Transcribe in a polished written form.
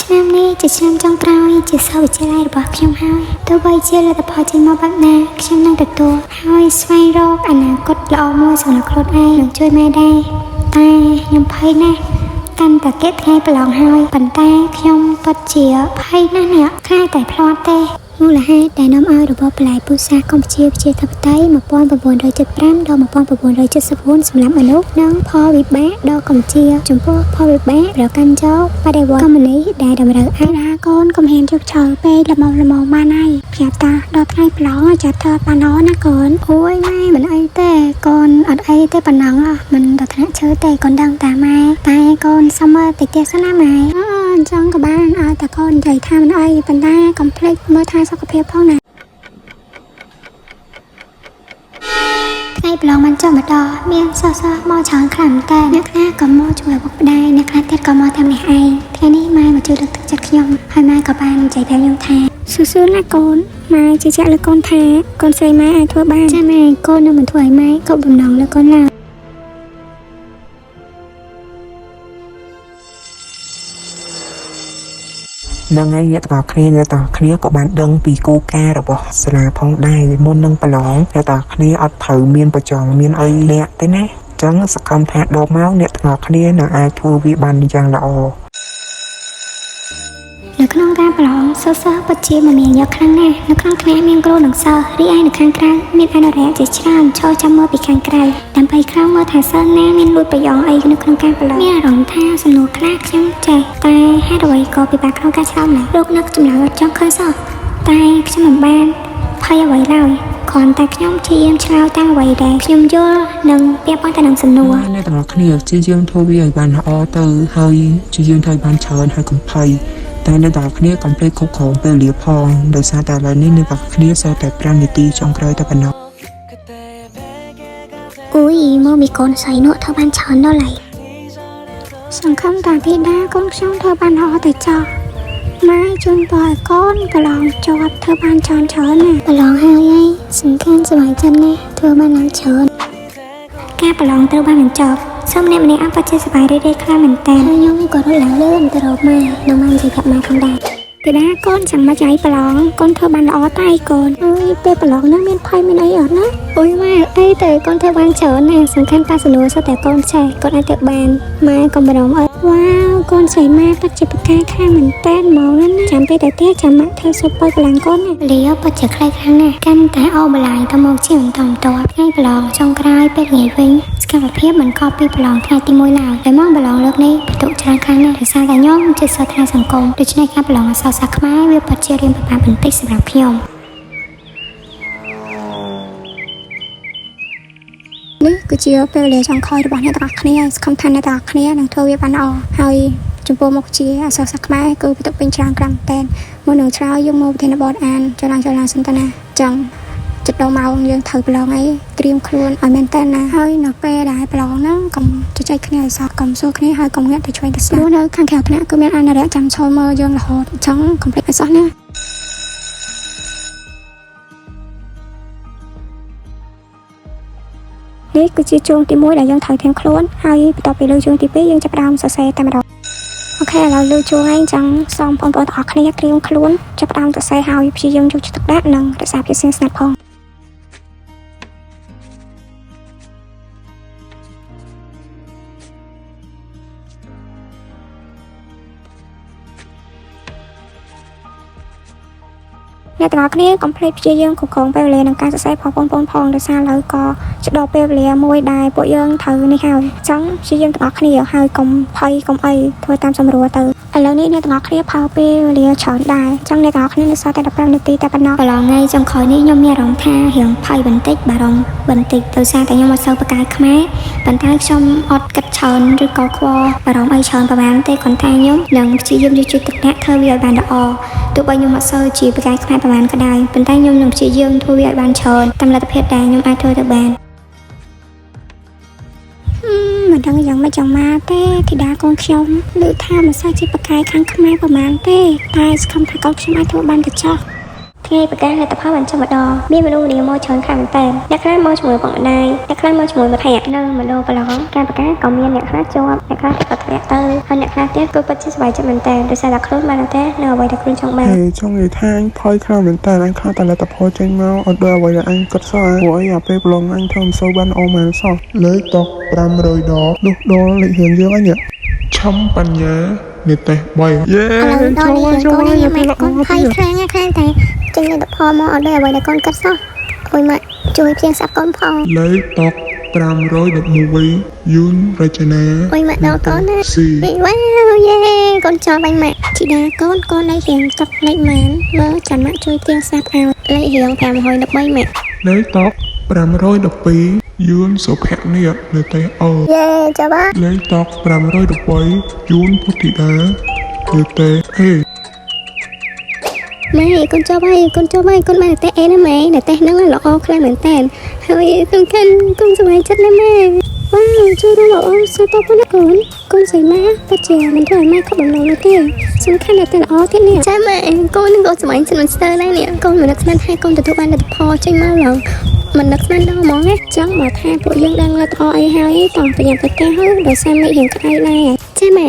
ឆ្នាំនេះជាឆ្នាំចុងក្រោយជាសិស្សវិទ្យាល័យរបស់ខ្ញុំហើយទោះបីជាលទ្ធផលចេញមកបែបណាខ្ញុំនឹងទទួលហើយស្វែងរកអនាគតល្អមួយសម្រាប់ខ្លួនឯងនិងជួយម៉ែដែរតែខ្ញុំភ័យណាស់កាន់តែគិតថ្ងៃប្រឡងហើយប៉ុន្តែខ្ញុំពិតជាភ័យណាស់នេះខ្លាចតែភ្លាត់ទេមូលហេតុដែលនាំឲ្យរបបផ្លែពូសាសកម្ពុជាប្រជាធិបតេយ្យ1975ដល់1974សម្រាប់មនុស្សនិងផលវិបាកដល់កម្ពុជាចំពោះផលវិបាកប្រកាន់យកបដិវត្តន៍កុម្មុយនីសដែលតម្រូវឲ្យកូនកុំហ៊ានជោគជ័យពេកល្មមបានហើយប្រាប់តាដល់ថ្ងៃប្រឡងចាប់ធ្វើបានល្អណាកូនអូយម៉ែមិនអីទេកូនអត់អីទេប៉ុណ្ណឹងមិនដល់ថ្នាក់ឈើទេកូនដឹងតាម៉ែតែកូនសុំមើលតិចទៀតសិនណាម៉ែអញ្ចឹងក៏បានឲ្យតែកូននិយាយថាមិនអីប៉ុន្តែកុំភ្លេចមើលថែសុខភាពផងណាថ្ងៃប្រឡងបានចុះមកដល់មានសិស្សមកច្រើនខ្លាំងតែអ្នកខ្លះក៏មកជួយឪពុកម្ដាយអ្នកខ្លះទៀតក៏មកតែម្នាក់ឯងថ្ងៃនេះម៉ែមកជួយលើកទឹកចិត្តខ្ញុំហើយម៉ែក៏បាននិយាយប្រាប់ខ្ញុំថាស៊ូៗណាកូនម៉ែជឿជាក់លើកូនថាកូនស្រីម៉ែអាចធ្វើបានចាម៉ែកូននឹងមិនធ្វើឲ្យម៉ែក៏បំណងលើកូនឡើយនឹងឯងអ្នកទាំងគ្នាក៏បានដឹងពីគោលការណ៍របស់សាលាផងដែរមុននឹងប្រឡងអ្នកទាំងគ្នាអត់ត្រូវមានប្រចង់មានអីលាក់ទេណាអញ្ចឹងសកម្មថាដកមកអ្នកទាំងគ្នានឹងអាចធ្វើវាបានយ៉ាងល្អនៅក្នុងការប្រឡងសិស្សពិតជាមមាញឹកខ្លាំងណាស់នៅក្នុងថ្នាក់មានគ្រូនិងសិស្សរីឯនៅខាងក្រៅមានអនុរិយជាច្រើនឈរចាំមើលពីខាងក្រៅដើម្បីក្រោមមើលថាសិស្សណាមានលួចប្រយោគអីនៅក្នុងការប្រឡងមានអារម្មណ៍ថាសំណួរខ្លះខ្ញុំចេះតែហេតុអ្វីក៏ពិបាកក្នុងការឆ្លើយណាលោកនឹកចម្លើយអត់ចង់ឃើញសោះតែខ្ញុំមិនបានភ័យអ្វីឡើយគ្រាន់តែខ្ញុំជាយាមឆ្លើយតាមអ្វីដែលខ្ញុំយល់និងពាក់ព័ន្ធទៅនឹងសំណួរអ្នកទាំងអស់គ្នាជាយាមធ្វើវាឲ្យបានល្អទៅហើយជាយាមធ្វើបានច្រើនហើយកុំភ័យតែអ្នកទាំងអស់គ្នាកុំភ្លេចគ្រប់គ្រងពេលវេលាផងដោយសារតែឥឡូវនេះអ្នកទាំងអស់គ្នាសល់តែ5នាទីចុងក្រោយតែប៉ុណ្ណោះអូយមកមីកូនស្រីនោះធ្វើបានច្រើនដល់ហើយសង្ឃឹមតាធីតាកូនខ្ញុំធ្វើបានល្អទៅចោះម៉ែជូនពរឲ្យកូនប្រឡងជាប់ធ្វើបានច្រើនណាប្រឡងហើយសំខាន់សប្បាយចិត្តណាស់ធ្វើបានឡើងច្រើនការប្រឡងត្រូវបានបញ្ចប់សូមអ្នកម្នាក់អបជាសប្បាយរីករាយខ្លាំងមែនតើខ្ញុំក៏រត់ឡើងលឿនទៅរកម៉ែនៅម៉ែនិយាយប្រាប់ម៉ែផងដែរទីណាកូនចាំមកចៃប្រឡងកូនធ្វើបានល្អតែកូនអើយពេលប្រឡងនោះមានភ័យមានអីអត់ណាអូយម៉ែអីទៅកូនធ្វើបានច្រើនណាស់សំខាន់តាសនួរសុទ្ធតែកូនចេះកូនអាចធ្វើបានម៉ែកុំបារម្ភអីវ៉ាវកូនស្រីម៉ែពិតជាប្រកាយខ្លាំងមែនតើហ្មងណាចាំពេលទៅផ្ទះចាំម៉ាក់ធ្វើសុបប៉ុយប្រឡងកូនណាលីអូពិតជាខ្លាំងខ្លាំងណាស់កាន់តែអោបលាយទៅមកជាបន្តថ្ងៃប្រឡងចុងក្រោយពេលថ្ងៃវិញសកម្មភាពមិនខុសពីប្រឡងថ្ងៃទី1ឡើយតែមកប្រឡងលើកនេះពិតច្រើនខ្លាំងណាស់ដោយសារតែខ្ញុំជាសិស្សថ្នាក់សង្គមដូច្នេះការប្រឡងអក្សរសាស្ត្រខ្មែរវាពិតជារៀនពិបាកបន្តិចសម្រាប់ខ្ញុំនេះគឺជាពេលវេលាចុងក្រោយរបស់អ្នកទាំងអស់គ្នាសង្ឃឹមថាអ្នកទាំងអស់គ្នានឹងធ្វើវាបានល្អហើយចំពោះមុខជាអក្សរសាស្ត្រខ្មែរគឺពិតពេញច្រើនខ្លាំងមែនមុននឹងឆ្លើយយកមកប្រធានបទអានចលាសិនតណាចឹងចិត្តដល់ម៉ោងយើងត្រូវប្រឡងអីត្រៀមខ្លួនឲ្យមែនតើណាហើយនៅពេលដែលប្រឡងហ្នឹងកុំជជែកគ្នាឲ្យសោះកុំសួរគ្នាហើយកុំងាកទៅឆ្វេងទៅស្ដាំនៅខាងក្រៅថ្នាក់គឺមានអនុរិយចាំឈរមើលយើងរហូតអញ្ចឹងកុំភ្លេចឲ្យសោះណានេះគឺជាជើងទី1ដែលយើងត្រូវត្រៀមខ្លួនហើយបន្ទាប់ពីលើជើងទី2យើងចាប់ផ្ដើមសរសេរតែម្ដងអូខេឥឡូវលើជើងឯងចឹងសូមបងប្អូនទាំងអស់គ្នាត្រៀមខ្លួនចាប់ផ្ដើមសរសេរហើយព្យាយាមយកចិត្តទុកដាក់និងរក្សាភាពស្និទ្ធស្នាលផងអ្នកទាំងអស់គ្នាកុំភ្លេចព្យាយាមគ្រប់គ្រងពេលវេលានិងការសរសេរផងបងប្អូនផងដោយសារឥឡូវក៏ចដោពេលវេលាមួយដែលពួកយើងត្រូវនេះហើយអញ្ចឹងព្យាយាមទាំងអស់គ្នាហើយកុំភ័យកុំអីធ្វើតាមសម្រួលទៅឥឡូវនេះអ្នកទាំងអស់គ្នាផៅពេលវេលាច្រើនដែរអញ្ចឹងអ្នកទាំងអស់គ្នានៅសល់តែ15នាទីតែប៉ុណ្ណោះប្រឡងថ្ងៃចុងក្រោយនេះខ្ញុំមានអារម្មណ៍ថារៀងភ័យបន្តិចបារម្ភបន្តិចដោយសារតែខ្ញុំអត់សូវប្រកែកខ្មែរប៉ុន្តែខ្ញុំអត់គិតច្រើនឬក៏ខ្វល់បារម្ភអីច្រើនប្រហែលទេគ្រាន់តែខ្ញុំនឹងព្យាយាមយកចិត្តទុកដាក់ធ្វើវាឲ្យបានល្អទោះបីខ្ញុំអត់សូវជាប្រកែកខ្មែរប្រហែលក៏ដោយប៉ុន្តែខ្ញុំនឹងព្យាយាមធ្វើវាឲ្យបានច្រើនតាមលទ្ធភាពដែលខ្ញុំអាចធ្វើទៅបានមិនដឹងយ៉ាងម៉េចយ៉ាងម៉ាទេធីតាកូនខ្ញុំឮថាមិនសូវជាប្រកែកខាងខ្មែរប្រហែលទេតែសង្ឃឹមថាកូនខ្ញុំអាចធ្វើបានកញ្ចក់ ថ្ងៃប្រកាសលទ្ធផលបានចុះម្ដងមានមនុស្សនាមកច្រើនខាងតែអ្នកខ្លះមកជាមួយបងម្ដាយអ្នកខ្លះមកជាមួយមិត្តភ័ក្តិនៅមណ្ឌលប្រឡងការប្រកាសក៏មានអ្នកខ្លះជាប់អ្នកខ្លះក៏ធ្លាក់ទៅហើយអ្នកខ្លះទៀតគឺពិតជាសប្បាយចិត្តមែនតើដោយសារតែខ្លួនបានតែនៅអ្វីដែលខ្លួនចង់បានចង់និយាយថាអញផយខ្លាំងមែនតើអញខ្លាចតែលទ្ធផលចេញមកអត់ដូចអ្វីដែលអញគិតសោះព្រោះអីអាពេលប្រឡងអញធ្វើមិនសូវបានអមមែនសោះលេខតក500ដងនោះដល់លេខរៀងយើងអញឆំបញ្ញានេះទេ3យេចូលយកមកកូនផៃខ្លាំងតែចេញលទ្ធផលមកអត់ដូចអ្វីដែលកូនគិតសោះអុយមកជួយព្រៀងសាប់កូនផងលេខតក511យូនរចនាអុយមកដល់កូនណាវ៉ាវយេកូនចោលបាញ់ម៉ាក់ជីដាកូននៅរៀងតកលេខម៉ានមើលចាំម៉ាក់ជួយព្រៀងសាប់ឲ្យលេខរៀង513ម៉ាក់លេខតក512យូនសុភ័ក្រនេះនៅទេអូយេចាំបាលេខតក513យូនពុទ្ធិតានៅទេអេម៉ែកូនចុះហើយកូនបានតែអេណាម៉ែតែហ្នឹងល្អខ្លាំងមែនតើហើយសំខាន់កូនសប្បាយចិត្តណាស់ម៉ែវ៉ាវជួយរកអូនសុខភាពណាកូនស្រីម៉ែតែជាមិនធ្វើឲ្យម៉ែខកបំណងនោះទេសំខាន់តែល្អទៀតនេះចាម៉ែកូននឹងក៏សប្បាយចិត្តមិនស្ទើរដែរនេះកូនមិននឹកស្មានថាកូនទទួលបានលទ្ធផលចេញមកឡើងមិននឹកស្មានដល់ហ្មងណាចង់មកថាពួកយើងដឹងលទ្ធផលអីហើយតោះប្រយ័ត្នទៅផ្ទះហើយដោយសារមេរៀងក្តៅដែរចាម៉ែ